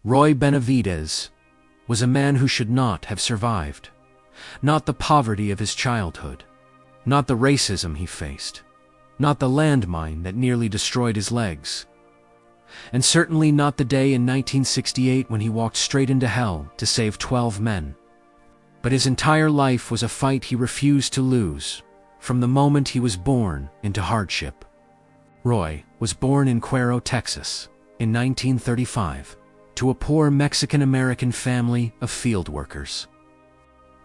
Roy Benavidez was a man who should not have survived. Not the poverty of his childhood, not the racism he faced, not the landmine that nearly destroyed his legs, and certainly not the day in 1968 when he walked straight into hell to save 12 men. But his entire life was a fight he refused to lose, from the moment he was born into hardship. Roy was born in Cuero, Texas, in 1935, to a poor Mexican-American family of field workers.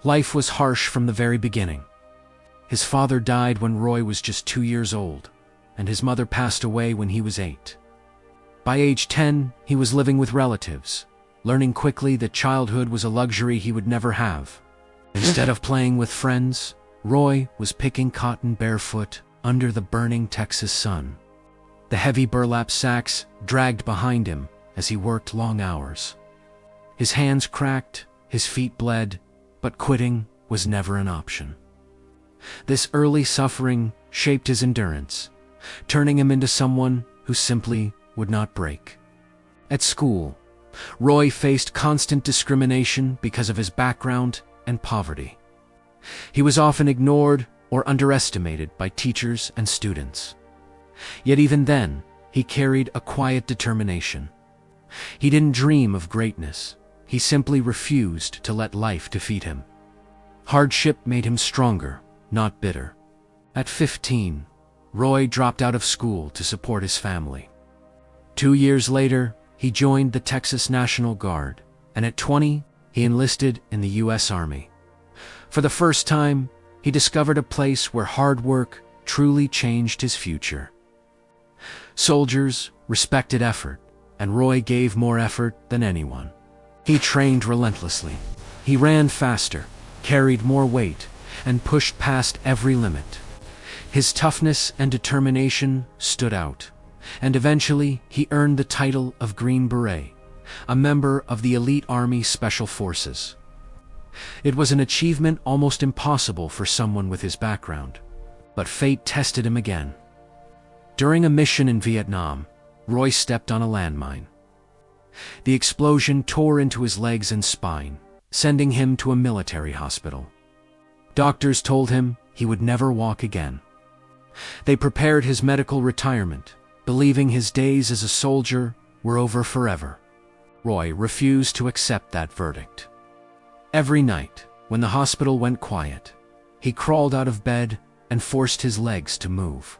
Life was harsh from the very beginning. His father died when Roy was just 2 years old, and his mother passed away when he was 8. By age 10, he was living with relatives, learning quickly that childhood was a luxury he would never have. Instead of playing with friends, Roy was picking cotton barefoot under the burning Texas sun. The heavy burlap sacks dragged behind him as he worked long hours. His hands cracked, his feet bled, but quitting was never an option. This early suffering shaped his endurance, turning him into someone who simply would not break. At school, Roy faced constant discrimination because of his background and poverty. He was often ignored or underestimated by teachers and students. Yet even then, he carried a quiet determination. He didn't dream of greatness. He simply refused to let life defeat him. Hardship made him stronger, not bitter. At 15, Roy dropped out of school to support his family. 2 years later, he joined the Texas National Guard, and at 20, he enlisted in the U.S. Army. For the first time, he discovered a place where hard work truly changed his future. Soldiers respected effort, and Roy gave more effort than anyone. He trained relentlessly. He ran faster, carried more weight, and pushed past every limit. His toughness and determination stood out, and eventually he earned the title of Green Beret, a member of the elite Army Special Forces. It was an achievement almost impossible for someone with his background, but fate tested him again. During a mission in Vietnam, Roy stepped on a landmine. The explosion tore into his legs and spine, sending him to a military hospital. Doctors told him he would never walk again. They prepared his medical retirement, believing his days as a soldier were over forever. Roy refused to accept that verdict. Every night, when the hospital went quiet, he crawled out of bed and forced his legs to move.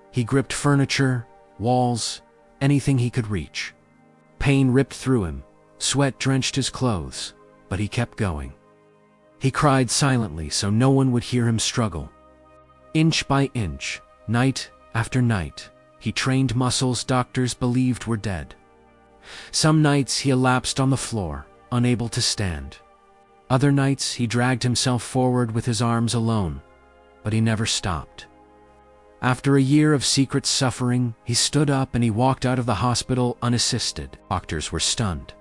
He gripped furniture, walls, anything he could reach. Pain ripped through him, sweat drenched his clothes, but he kept going. He cried silently so no one would hear him struggle. Inch by inch, night after night, he trained muscles doctors believed were dead. Some nights he elapsed on the floor, unable to stand. Other nights he dragged himself forward with his arms alone, but he never stopped. After a year of secret suffering, he stood up and he walked out of the hospital unassisted. Doctors were stunned.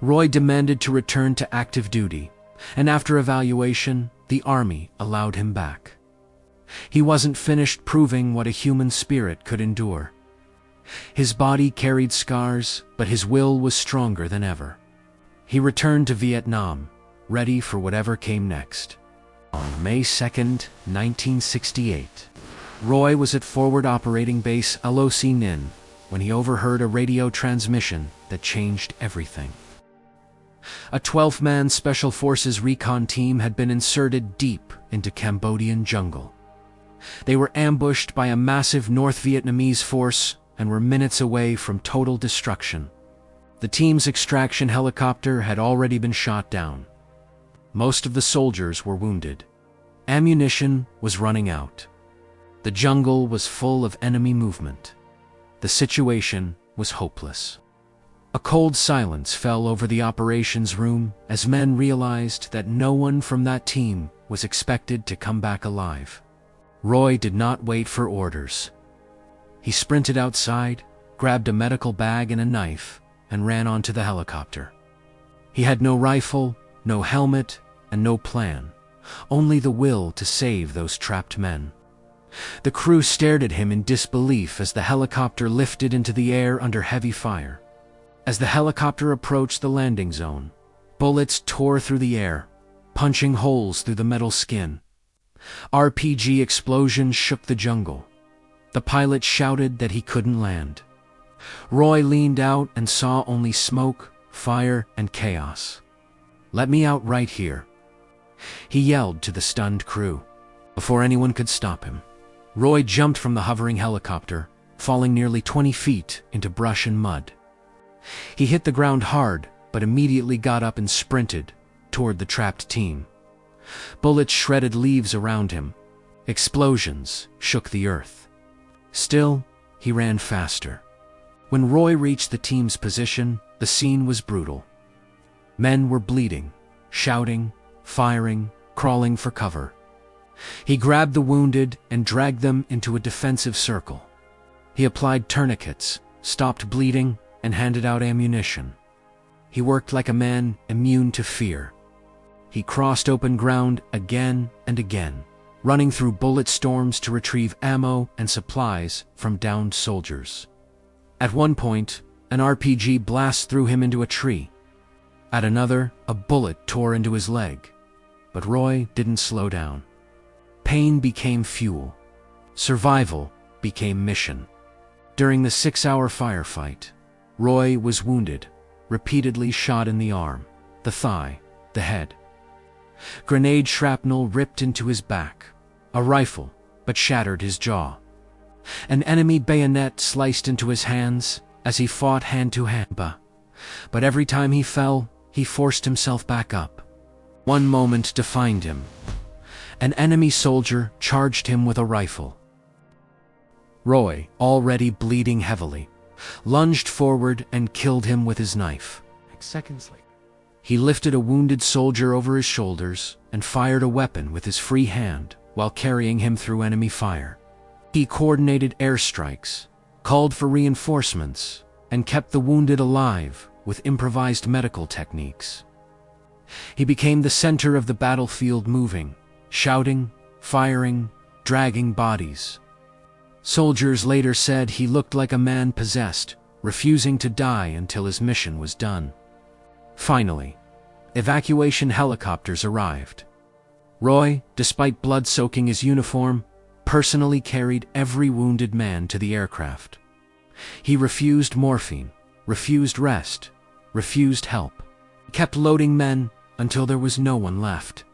Roy demanded to return to active duty, and after evaluation, the Army allowed him back. He wasn't finished proving what a human spirit could endure. His body carried scars, but his will was stronger than ever. He returned to Vietnam, ready for whatever came next. On May 2nd, 1968, Roy was at Forward Operating Base LOC Ninh when he overheard a radio transmission that changed everything. A 12-man Special Forces recon team had been inserted deep into Cambodian jungle. They were ambushed by a massive North Vietnamese force and were minutes away from total destruction. The team's extraction helicopter had already been shot down. Most of the soldiers were wounded. Ammunition was running out. The jungle was full of enemy movement. The situation was hopeless. A cold silence fell over the operations room as men realized that no one from that team was expected to come back alive. Roy did not wait for orders. He sprinted outside, grabbed a medical bag and a knife, and ran onto the helicopter. He had no rifle, no helmet, and no plan, only the will to save those trapped men. The crew stared at him in disbelief as the helicopter lifted into the air under heavy fire. As the helicopter approached the landing zone, bullets tore through the air, punching holes through the metal skin. RPG explosions shook the jungle. The pilot shouted that he couldn't land. Roy leaned out and saw only smoke, fire, and chaos. "Let me out right here," he yelled to the stunned crew. Before anyone could stop him, Roy jumped from the hovering helicopter, falling nearly 20 feet into brush and mud. He hit the ground hard, but immediately got up and sprinted toward the trapped team. Bullets shredded leaves around him. Explosions shook the earth. Still, he ran faster. When Roy reached the team's position, the scene was brutal. Men were bleeding, shouting, firing, crawling for cover. He grabbed the wounded and dragged them into a defensive circle. He applied tourniquets, stopped bleeding, and handed out ammunition. He worked like a man immune to fear. He crossed open ground again and again, running through bullet storms to retrieve ammo and supplies from downed soldiers. At one point, an RPG blasted through him into a tree. At another, a bullet tore into his leg. But Roy didn't slow down. Pain became fuel. Survival became mission. During the 6-hour firefight, Roy was wounded, repeatedly shot in the arm, the thigh, the head. Grenade shrapnel ripped into his back. A rifle, but shattered his jaw. An enemy bayonet sliced into his hands as he fought hand-to-hand. But every time he fell, he forced himself back up. One moment defined him. An enemy soldier charged him with a rifle. Roy, already bleeding heavily, lunged forward and killed him with his knife. Seconds later, he lifted a wounded soldier over his shoulders and fired a weapon with his free hand while carrying him through enemy fire. He coordinated airstrikes, called for reinforcements, and kept the wounded alive with improvised medical techniques. He became the center of the battlefield, moving, shouting, firing, dragging bodies. Soldiers later said he looked like a man possessed, refusing to die until his mission was done. Finally, evacuation helicopters arrived. Roy, despite blood soaking his uniform, personally carried every wounded man to the aircraft. He refused morphine, refused rest, refused help. He kept loading men until there was no one left.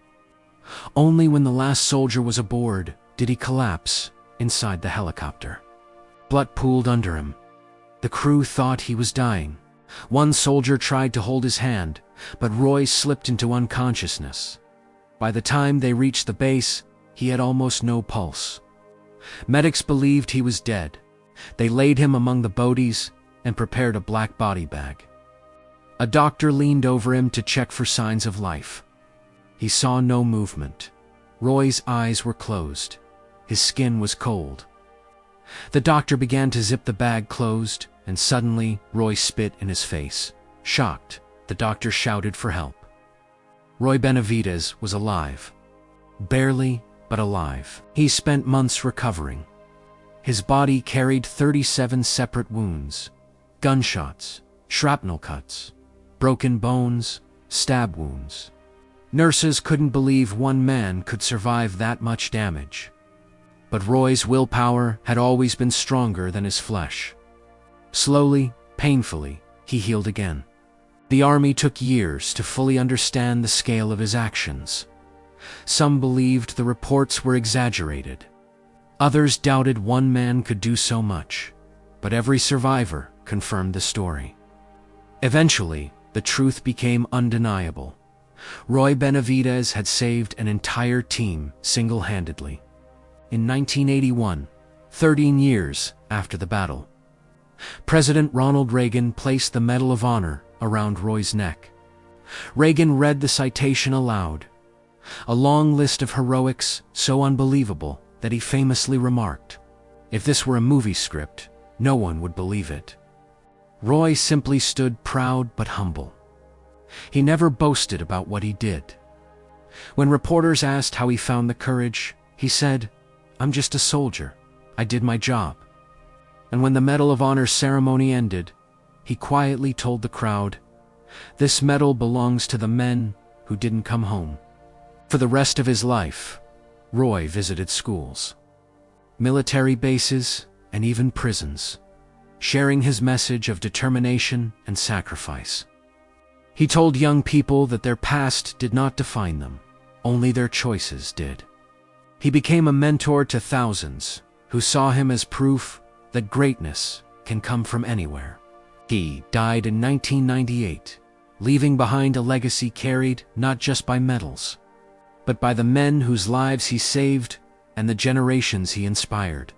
Only when the last soldier was aboard did he collapse inside the helicopter. Blood pooled under him. The crew thought he was dying. One soldier tried to hold his hand, but Roy slipped into unconsciousness. By the time they reached the base, he had almost no pulse. Medics believed he was dead. They laid him among the bodies and prepared a black body bag. A doctor leaned over him to check for signs of life. He saw no movement. Roy's eyes were closed. His skin was cold. The doctor began to zip the bag closed, and suddenly Roy spit in his face. Shocked, the doctor shouted for help. Roy Benavidez was alive. Barely, but alive. He spent months recovering. His body carried 37 separate wounds, gunshots, shrapnel cuts, broken bones, stab wounds. Nurses couldn't believe one man could survive that much damage. But Roy's willpower had always been stronger than his flesh. Slowly, painfully, he healed again. The army took years to fully understand the scale of his actions. Some believed the reports were exaggerated. Others doubted one man could do so much. But every survivor confirmed the story. Eventually, the truth became undeniable. Roy Benavidez had saved an entire team single-handedly. In 1981, 13 years after the battle, President Ronald Reagan placed the Medal of Honor around Roy's neck. Reagan read the citation aloud, a long list of heroics so unbelievable that he famously remarked, "If this were a movie script, no one would believe it." Roy simply stood proud but humble. He never boasted about what he did. When reporters asked how he found the courage, he said, "I'm just a soldier. I did my job." And when the Medal of Honor ceremony ended, he quietly told the crowd, "This medal belongs to the men who didn't come home." For the rest of his life, Roy visited schools, military bases, and even prisons, sharing his message of determination and sacrifice. He told young people that their past did not define them, only their choices did. He became a mentor to thousands who saw him as proof that greatness can come from anywhere. He died in 1998, leaving behind a legacy carried not just by medals, but by the men whose lives he saved and the generations he inspired.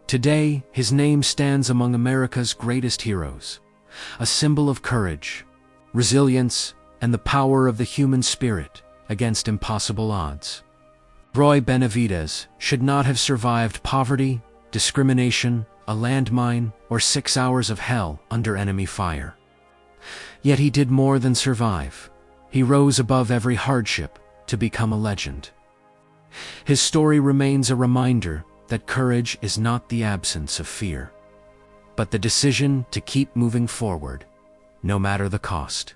Today, his name stands among America's greatest heroes, a symbol of courage, resilience, and the power of the human spirit against impossible odds. Roy Benavidez should not have survived poverty, discrimination, a landmine, or 6 hours of hell under enemy fire. Yet he did more than survive. He rose above every hardship to become a legend. His story remains a reminder that courage is not the absence of fear, but the decision to keep moving forward, no matter the cost.